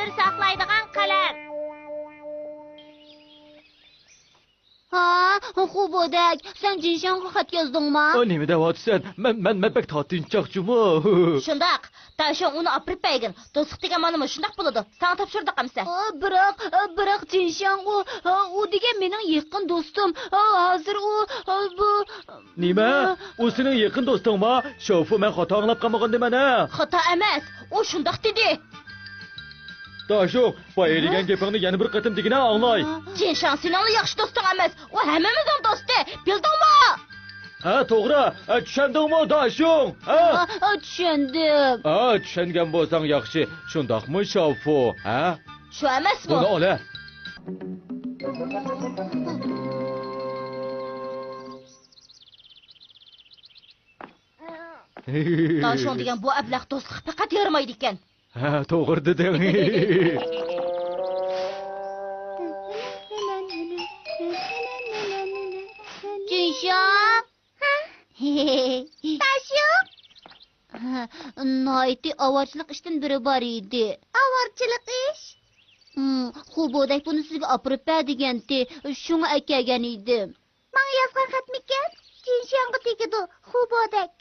Sır saklaydigan kalem. Ha, Xubodek, sen Jinshanga xat yazdingmi? Nima deyapsan? Men pek tortinchoqchimi? Shundaq. Daşon uni opirib bergin. Do'stlik degan ma'nomi shundaq bo'ladi. Sana topshirdik amsa. Biroq Jinshang u degan mening yaqin do'stim. Hozir u bu Nima? U sening yaqin do'stingmi? Shofu men xato anglab qolmagandim mana. Xato emas. U shundaq dedi. Dasho, boya degan gapingni yana bir qatim degina anglay. Jinshan sening yaxshi do'sting emas. U hammamizning do'sti. Bildingmi? Ha, to'g'ri. Tushundingmi, Dashong? Ha? Tushundim. Tushungan bo'lsang yaxshi. Shundaqmi, Shofu? Ha? Shu emasmi? Buni ola. Dashon degan bu ablah do'stlik faqat yaramaydi ekan. Ha, to'g'ri deding. Jinshang? Dashon? Noiti avorchilik ishdan biri bor edi. Avorchilik ish? Xubodek buni sizga opirib berdigandi. Shunga akagan edim. Menga yozgan xatmikan? Jinshanga tegidi, Xubodek.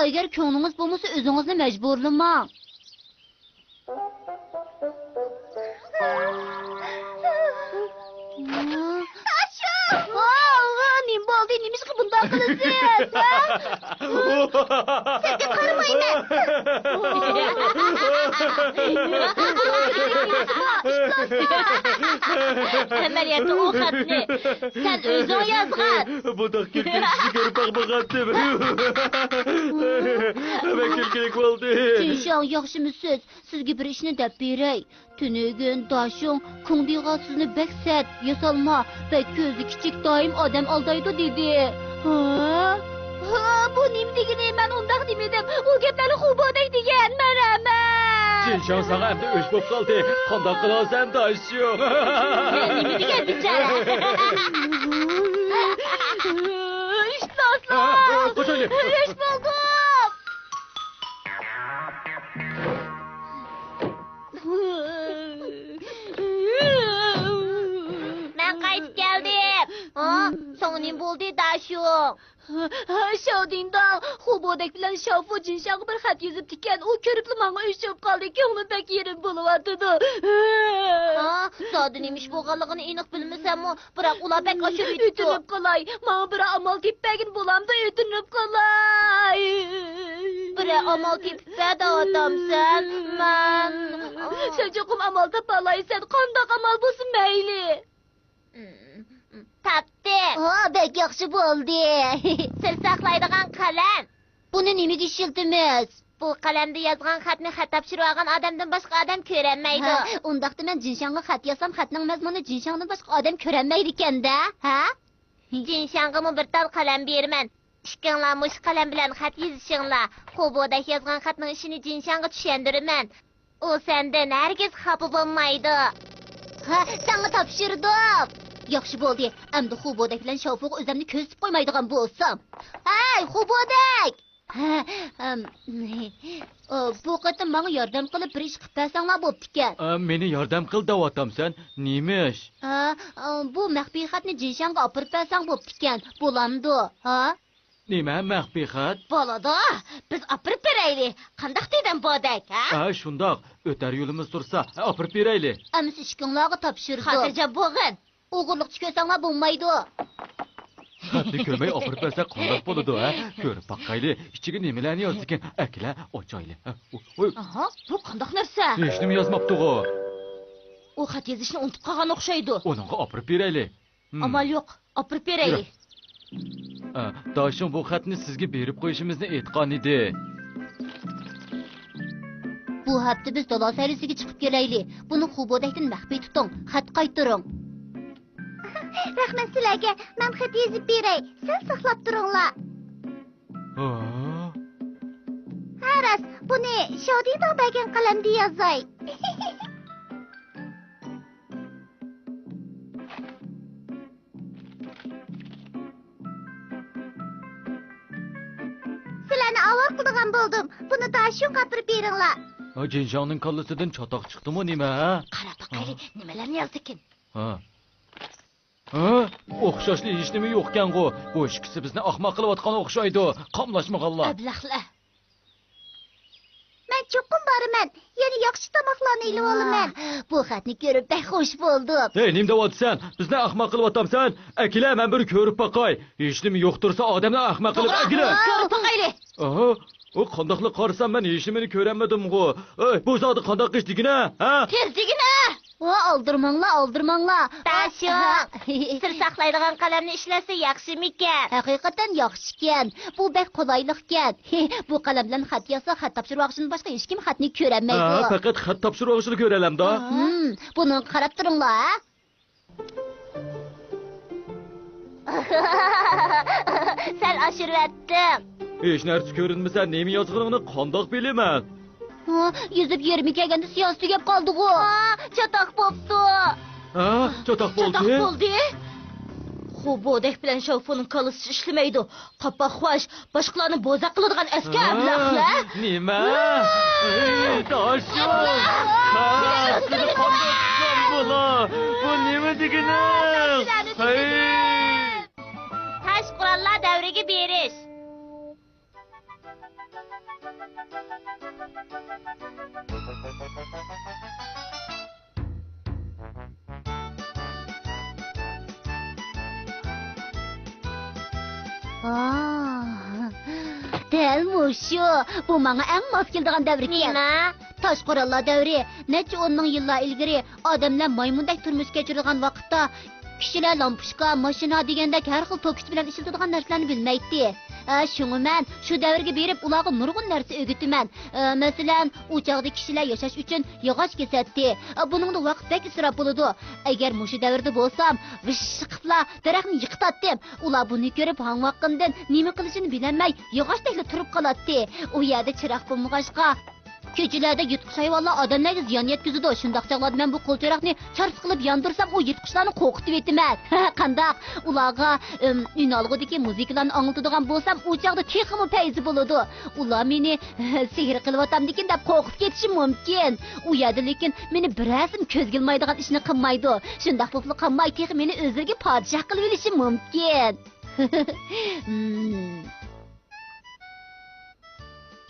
Agar ko'nglingiz bo'lmasa, o'zingizni majburlamang. Nim bo'ldi, nimishqa bundoq qilasiz? Senga qaramayman. Amaliyotda u xatni sen o'zing yozgan. Bundoq keltirishni ko'rib boqmagandim. Men kelkilik bo'ldi. Jinshang, yaxshimisiz? Sizga bir ishni deb beray. Tunugun Dashong Kungdiga sizni baksat, yasalma va ko'zi kichik doim odam aldaydi dedi. Bu nim degani? Men undaq demedim. U gaplarni Xubodek degan. Mana. Jinshang sana endi o'sh bo'lib qoldi. Qandoq qilasan, Dashong? Men nima degan bichara? Ishlaslar. Qo'shaylik. Ish bo'ldi. Men qaytib keldim. So'ng nim bo'ldi, Dashong? Shodingdan Xubodek bilan Shofu Jinshanga bir xat yozib ekan. U ko'ribli menga o'shib qoldi. Ko'nglim pek yerim bo'lyapti. Zodi nemish bo'lganligini aniq bilmasam-mu, biroq ular pek oshib yetdi. O'tinib qolay. Menga bir amal tepagin bo'lamdi, o'tinib qolay. Bir amal tepib otamsan. Men Sho'joqim amal topalaysan. Qandoq amal bo'lsin mayli. Tapdim. Bek yaxshi bo'ldi. Sir saqlaydigan qalam. Buni nimaga ishiltimiz? Bu qalamda yozgan xatni xat topshirib olgan odamdan boshqa odam ko'rolmaydi. Undaqda men Jinshanga xat yozsam, xatning mazmuni Jinshangdan boshqa odam ko'rolmaydi ekanda, ha? Jinshanga bir tal qalam berman. Ishkinglar mush qalam bilan xat yozishinglar. Xubodek yozgan xatning ishini Jinshanga tushundiraman. U sendan hargiz xafa bo'lmaydi. Senga topshirdim. Yaxshi bo'ldi. Endi Xubodek bilan Shofuq o'zimni ko'zib qo'ymaydigan bo'lsam. Hey, Xubodek! Bu qatim menga yordam qilib bir ish qilib bersanglar bo'pti ekan. Meni yordam qil deyotamsan. Nemish? Bu maxfiy xatni Jinshanga opirib bersang bo'pti ekan. Bo'lamdi, ha? Nima maxfiy xat? Bo'ladi. Biz opirib beraylik. Qandoq dedim Bodek, ha? Shundoq. O'tar yo'limiz tursa, opirib beraylik. Amis ishkinglarga topshirdim. Xotirjam bo'lgin. O'g'irlikchi ko'rsanglar bo'lmaydi. Xatni ko'rmay opirib bersak qandoq bo'ladi, ha? Ko'rib boqayli. Ichiga nimalarni yozdi ekan? Akla, ochayli. Bu qandoq narsa? Hech nima yozmabdi-ku. U xat yozishni unutib qolgan o'xshaydi. Uningga opirib beraylik. Amal yo'q, opirib beraylik. Dashong bu xatni sizga berib qo'yishimizni aytgan edi. Bu hafta biz dala sayrisiga chiqib kelaylik. Buni Xubodekdan maxfiy tuting. Xat qaytaring. Rahmat sizlarga. Men xat yozib beray. Sen saqlab turinglar. Haras, buni Shodiydan bergan qalamda yozay. Sizlarni avval qilgan bo'ldim. Buni Dashong qapirib beringlar. Jinshangning kallasidan chatoq chiqdimi nima? Qara baqayli, nimalarni yozdi ekan? Ha. O'xshashli hech nima yo'q-ku. Bu ikkisi bizni ahmoq qilayotgan o'xshaydi. Qamlashmaganlar. Ablahlar. Men cho'qim boraman. Yana yaxshi tomoqlarni ilib olaman. Bu xatni ko'rib bek xush bo'ldim. Hey, nima deyapsan? Bizni ahmoq qilyapsan? Akila, men bir ko'rib boqay. Hech nima yo'q tursa odamni ahmoq qilib akila. Ko'rib baqayli. Aha. O qandoqli qarasam men hech nimani ko'ramadim-ku. Ey, bu zodi qandoq ish digina? Ha? Tez digina. Oldirmanglar. Daşyoq. Sir saqlaydigan qalamni ishlasa yaxshimikan? Haqiqatan yaxshi ekan. Bu bek qolaylik ekan. Bu qalam bilan xat yozsa, xat topshirmoqchidan boshqa hech kim xatni ko'ramaydi. Ha, faqat xat topshirishni ko'ralam-da. Buni qarab turinglar. Sen aşırıvettin. Hech narsa ko'rinmasa, nima yozganingni qandoq bilaman? Yüzüp yerimi kelganda siyos tugab qoldi-ku. Çatak poptu. Ha, chatoq bo'ldi. Chatoq bo'ldi. Xubodek bilan Shavfonning kalisi ishlamaydi. Qapaxvash, boshqalarni bo'zaq qiladigan askar ablahlar. Nima? Ey, Daşyoq. Ha, sizni qandoq bo'lar? Bu nima degani? Hey! Taş kurallar devriga berish. Del mushu. Bu menga eng mos keladigan davr ekan. Nima? Tosh qurollar davri. Necha 10 ming yillar ilgari odamlar maymundek turmush kechirgan vaqtda kishilar lampushka, mashina degandek har xil to'kich bilan ishlatadigan narsalarni bilmaydi. Shuni men shu davrga berib ularga nurg'un narsa o'g'itaman. Masalan, u chaqda kishilar yashash uchun yog'och kesatdi. Buningda vaqt bek isrof bo'ladi. Agar mushu davrda bo'lsam, vishqiblar daraxtni yiqitatdim. Ular buni ko'rib hangvaqindan nima qilishini bilmay, yog'ochdagla turib qoladi. U yerda chiroq bo'lmag'achqa ko'chalarda yirtqich hayvonlar odamlarga ziyon yetkazadi. Shundoq chog'larda men bu qo'ltiroqni charf qilib yondirsam, u yirtqichlarni qo'rqitib etaman. Qandoq? Ularga unolg'idagi muzikalarni anglatadigan bo'lsam, u chog'da texmi payzi bo'ladi. Ular meni sehr qilyapamdikin deb qo'rqib ketishi mumkin. U yerda lekin meni birasim ko'zga ilmaydigan ishni qilmaydi. Shundoq bo'lib qolmay, tex meni o'ziga podshoh qilib olishi mumkin.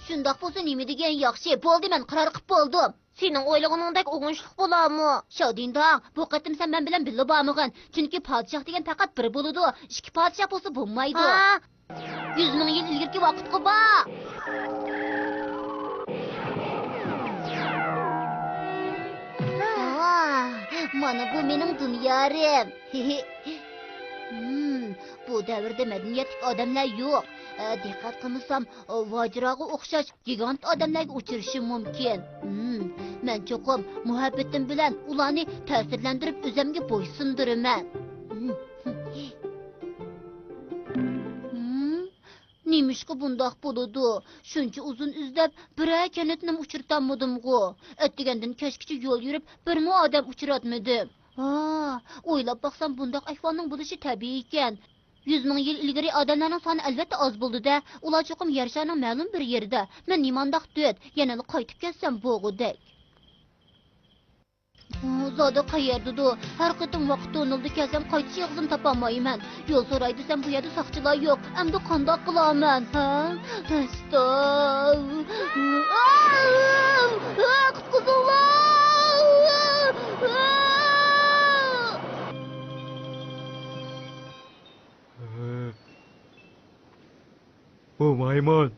Shundoq bo'lsa nima degan yaxshi. Bo'ldi, men qaror qilib bo'ldim. Sening o'ylaganingdek o'g'inchliq bo'larmi? Shodindoq, bu qatim sen men bilan birga bormag'in. Chunki podshoh degan faqat bir bo'ladi. Ikki podshoh bo'lsa bo'lmaydi. 100 ming yil ilgari vaqtga bor. Mana bu mening dunyorim. Bu davrda madaniyatli odamlar yo'q. Diqqat qilmasam, vojroga o'xshash gigant odamlarga uchrashim mumkin. Men cho'qim muhabbatim bilan ularni ta'sirlantirib o'zimga bo'ysundiraman. Nimishqa bundoq bo'ladi? Shuncha uzun izlab biray kanatni uchirtammadim-ku. Atdigandan kechgacha yo'l yurib, birmi odam uchratmadim. O'ylab baqsam bundoq ahvolning bo'lishi tabiiy ekan. 100 ming yil ilgari odamlarning soni albatta oz bo'ldi-da, ular cho'qim yer sharining ma'lum bir yerida. Men nimandoq deb, yana qaytib kelsam bo'g'udek. Zoda qayerda-du? Har qatim vaqt o'nildi kelsam qaytish yo'qsin topolmayman. Yo'l so'ray desam bu yerda soqchilar yo'q. Endi qandoq qilaman, ha? Tashtoq. Bu maymun.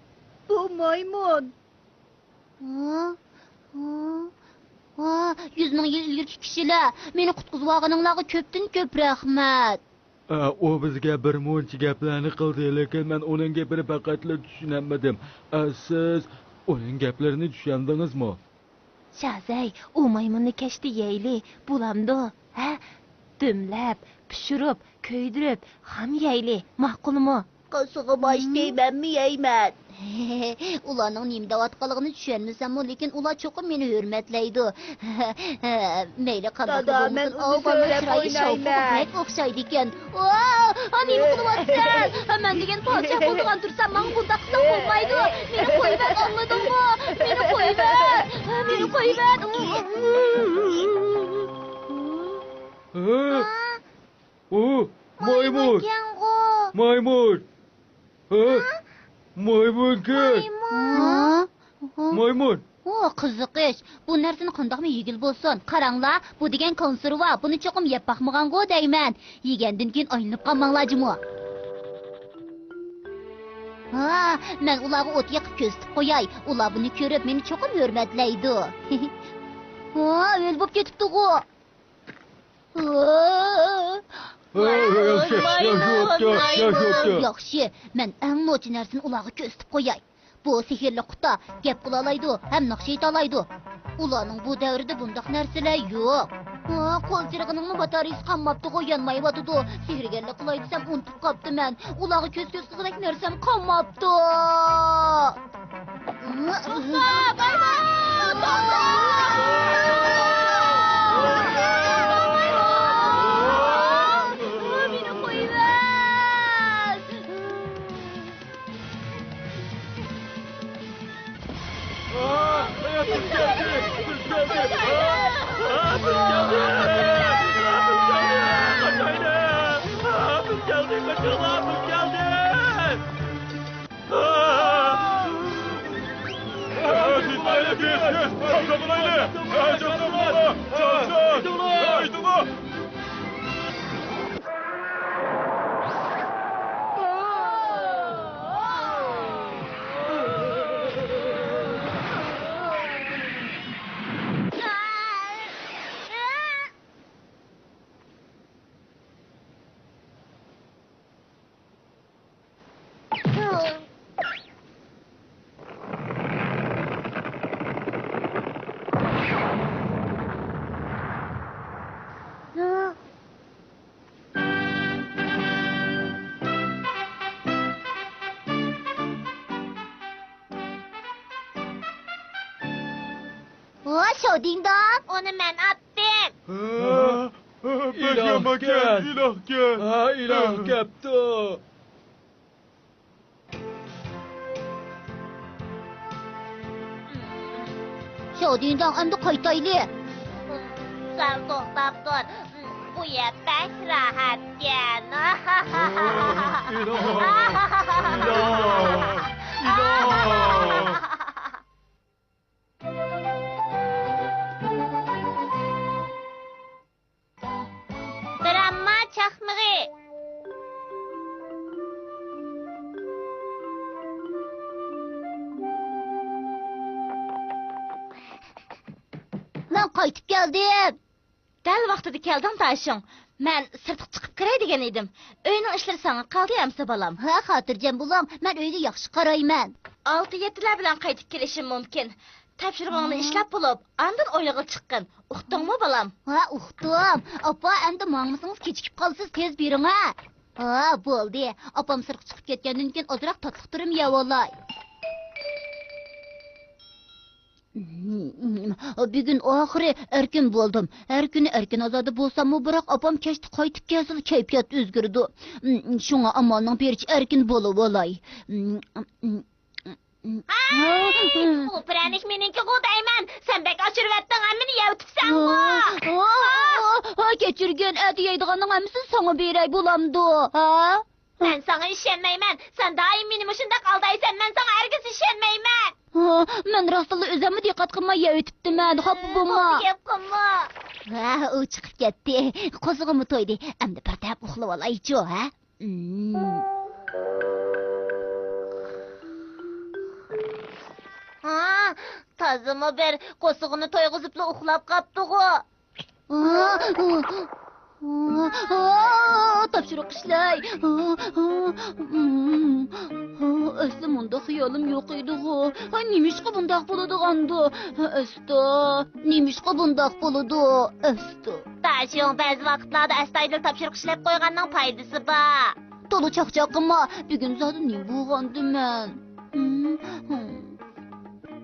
Bu maymun. 100 ming yil ilgari kishilar meni qutqizib olganinglarga ko'pdan ko'p rahmat. O bizga bir muncha gaplarni qildi, lekin men uning gapini faqatla tushunamadim. Siz uning gaplarini tushundingizmi? Shazay, u maymunni kashti yeyli, bulamdi. Ha? Dumlab, pishirib, ko'ydirib, ham yeyli. Ma'qulmi? Qosig'i bosh deymanmi yeyman. Ularning nima deyotganligini tushunmasam, lekin ular cho'qim meni hurmatlaydi. Mayli qanday bo'lsin, o'g'limning o'ynayman. O'xshaydi ekan. Nima qilyapsan? Men degan podshoh bo'lgan tursam, men bunda qilsam bo'lmaydi. Meni qo'yib ber, anladingmi? Meni qo'yib ber. Ha? O, maymun. Kenggu. Maymun. Ha? Maymun kız. Ha? Maymun. O qiziq ish. Bu narsani qandoqmi yegil bo'lsin? Qaranglar, bu degan konserva. Buni cho'qim yeb baxmagan-go deyman. Yegandan keyin aylanib qolmanglarjimi? Ha, men ularga o't yoqib ko'zitib qo'yay. Ular buni ko'rib meni cho'qim hurmatlaydi. Ha, o'l bo'lib ketibdi-ku. Yaxshi, men eng nochi narsani ularga ko'zitib qo'yay. Bu sehrli quta gap qila oladi, ham naqsh eta oladi. Ularning bu davrida bundoq narsalar yo'q. Ha, qo'l chirog'ining batareyasi qolmabdi-ku, yonmayotidi. Sehrgarlik qilay desam unutib qolibdiman. Ularga ko'z qilg'idek narsam qolmabdi. Şodingdong. Onu ben attım. İlah gel. İlah gel. Ha, ilah kaptı. Şodingdong endi qaytayli. Sen to'xtab tur. Bu yer pek rahatken. Drama çakmığı. Men qaytib keldim. Dal vaqtida kelding Tashing. Men sirtqa chiqib kiray degan edim. Uyning ishlari sana qoldi amsa bolam. Ha, xotirjam bo'ling. Men uyga yaxshi qarayman. 6-7lar bilan qaytib kelishim mumkin. Topshirig'ingni ishlab bo'lib, andin o'yig'i chiqqin. Uqdingmi bolam? Ha, uqdim. Apa, endi mangmisingiz kechikib qolsiz, tez bering ha. Ha, bo'ldi. Opam sirtqa chiqib ketgandan keyin ozroq totliq turim yeb olay. Bugun oxiri erkin bo'ldim. Har kuni erkin ozodi bo'lsam-mu, biroq opam kechda qaytib kelsa, kayfiyat o'zgardi. Shunga amalning berichi erkin bo'lib olay. Bu pranik meniki qo'dayman. Sen bek oshirvatding, hammani yevtibsan Ha, kechirgan ati yeydiganning hammasini sana beray bo'lamdi. Ha? Ben sana işenmeymen. Sen daim benim ışında kaldaysan ben sana herkes işenmeymen. Ha, men rostla o'zimni diqqat qilmay yeytibdiman. Xo'p, bo'lma. Yapma. Ha, u chiqib ketdi. Qo'zig'imni to'ydi. Endi bir dab uxlab olaychi, ha? Ha, tazımı bir kosuğunu toyguzupla uxlap kaptığı. Topshiriq ishlay. Asli bunda xiyolim yo'q edi-ku. Nimishqa bundoq bo'ladi-g'andi? Asta, nimishqa bundoq bo'ladi? Asta. Taşıyong bazı vakitlarda astaydil tapşırık işlep koyganның paydası var. To'la chaqchaq qilma. Bugun zodi nim bo'lgandiman.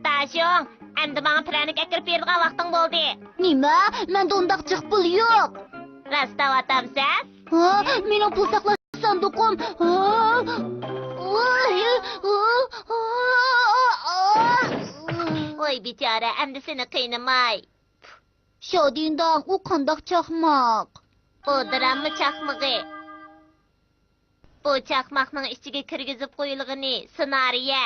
Taşıyong, endi bana pranik akirib berdiğin vaqting bo'ldi. Nima? Menda undaq jiq pul yo'q. Rastava atamsan? Ha, mening pul saqlash sanduqim. Oy bichara, endi seni qiynamay. Shodingdong, u qandoq chaqmoq? Bu dramma çakmığı. Bu çakmaqның içige kirgizib qo'yilg'ini ssenariya.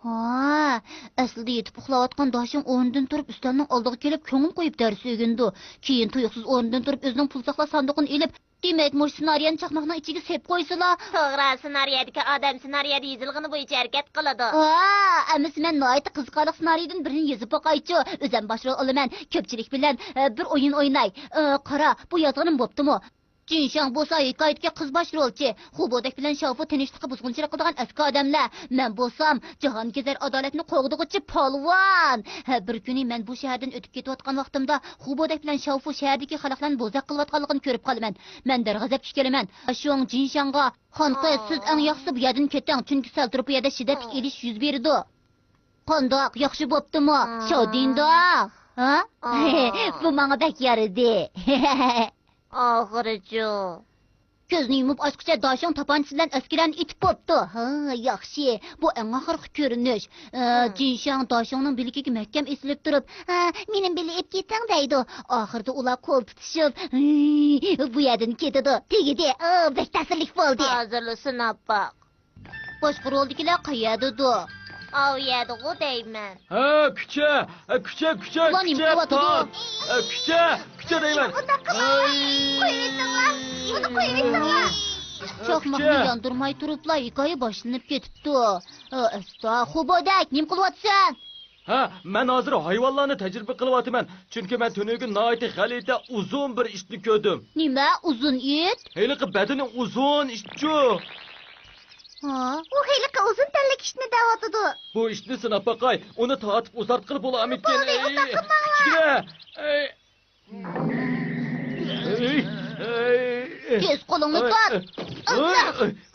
Ha, aslida yetib uxlayotgan doshing o'rnidan turib ustalning oldiga kelib ko'ngil qo'yib dars o'rgandi. Keyin tuyuqsiz o'rnidan turib o'zining pul saqlash sandig'ini ilib, demak, mush ssenariyani chaqmoqning ichiga sep qo'ysila. To'g'ri, ssenariyadagi odam ssenariyada yozilg'ini bo'yicha harakat qiladi. Amis men noyat qiziqarli ssenariydan birini yozib boqaychi. O'zim bosh rol olaman. Ko'pchilik bilan bir o'yin o'ynay. Qara, bu yozganim bo'ptimi? Jinshang bo'lsa hikoyatga qiz bosh rolchi. Xubodak bilan Shaofu tinchlikqa buzg'unchilik qiladigan eski odamlar. Men bo'lsam jahon kezar adolatni qo'g'dig'ichi polvon. Bir kuni men bu shahardan o'tib ketayotgan vaqtimda Xubodak bilan Shaofu shahardagi xalqlarni bo'zaq qilayotganligini ko'rib qolaman. Men darg'azabga kelaman. Shuning Jinshangga "Xonqa, siz eng yaxshisi bu yerdan keting, chunki Saltropiyada shiddatli erish yuz berdi." Qandoq, yaxshi bo'ptimi? Shodinda. Ha? Bu menga bak yaridi. Oxirichu. Ko'zni yumib ochqicha doshing topanchasi bilan askarlarni itib bo'pti. Ha, yaxshi. Bu eng oxirgi ko'rinish. Jinshang doshingning biligiga mahkam esilib turib, "Ha, mening bili ep keting" deydi. Oxirida ular qo'l tutishib, bu yerdan ketadi. Tegidi. Bek ta'sirlik bo'ldi. Hozirli sinab boq. Boshqa roldagilar qayerda? Ovyadg'u deyman. Ha, kucha Ulan nima qilyapti? kucha deyman. Uni qo'yinglar. Chaqmoqni yondirmay turiblar, hikoya boshlanib ketibdi. Xubodak, nim qilyapsan? Ha, men hozir hayvonlarni tajriba qilyapman. Chunki men tunugun noiti xalita uzun bir ishni ko'rdim. Nima, uzun it? Heliqi badani uzun ishchu. U heliqa uzun tallak ishni davotidi. Bu ishni sinab boqay. Uni tortib uzartqilib bo'larmikin. Tez qo'lingni tut.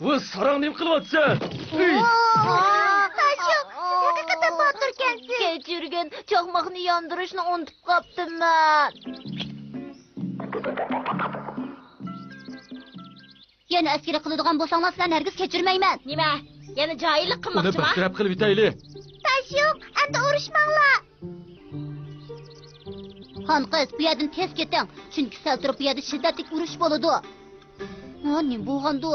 Bu sarang nim qilyapsan? Tashiq, haqiqatan botirkansiz. Kechirgin, chaqmoqni yondirishni unutib qoptimman. Yana askari qiladigan bo'lsanglar, sizlarni hargiz kechirmayman. Nima? Yana joylik Uni qilmoqchimi? baxtirab qilib bitayli. Tashiq, endi urushmanglar. Xonqiz, bu yerdan tez keting, chunki Saltropiyada shiddatli urush bo'ladi. Nima bo'lgandi?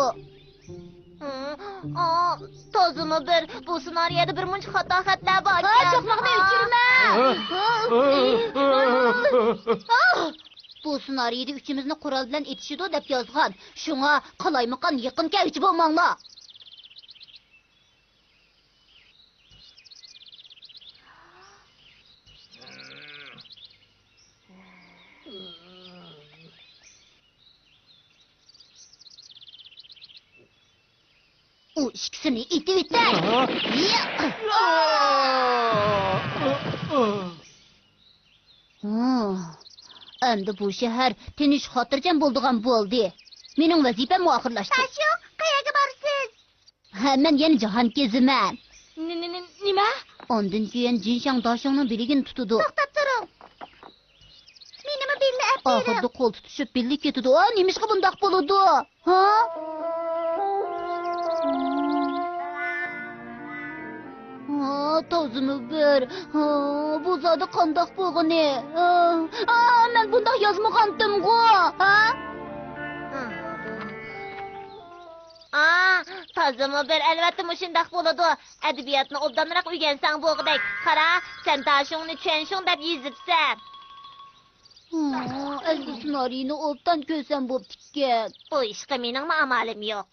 Tozimi bir, bu ssenariyada bir muncha xato-xatlar bor. Chaqmoqni o'chirma. Bu ssenariyda uchimizni qurol bilan etishidi deb yozgan. Shunga qalaymaqan yaqin kelchi bo'lmanglar. U ikkisini itib itay. Endi bu shahar tinch xotirjam bo'ldigan bo'ldi. Mening vazifam oxirlashdi. Tashiq, qayerga borsiz? Men yana jahon keziman. Nima? Ondan keyin Jinshang doshingning biligini tutadi. To'xtab turing. Menimi belli apti. Oxirda qo'l tutishib birlik ketadi. Nimishqa bundoq bo'ladi? Ha? Tozimi bir. Bu zodi qandoq bo'lg'ini? Men bundoq yozmagandim-ku. Tozimi bir, albatta mushundaq bo'ladi. Adabiyotni obdonroq o'rgansang bo'g'dak. Qara, sen tashingni tushunishing deb yezibsan. Endi ssenariyni obdan ko'rsam bo'pti-ku. Bu ishga mening amalim yo'q.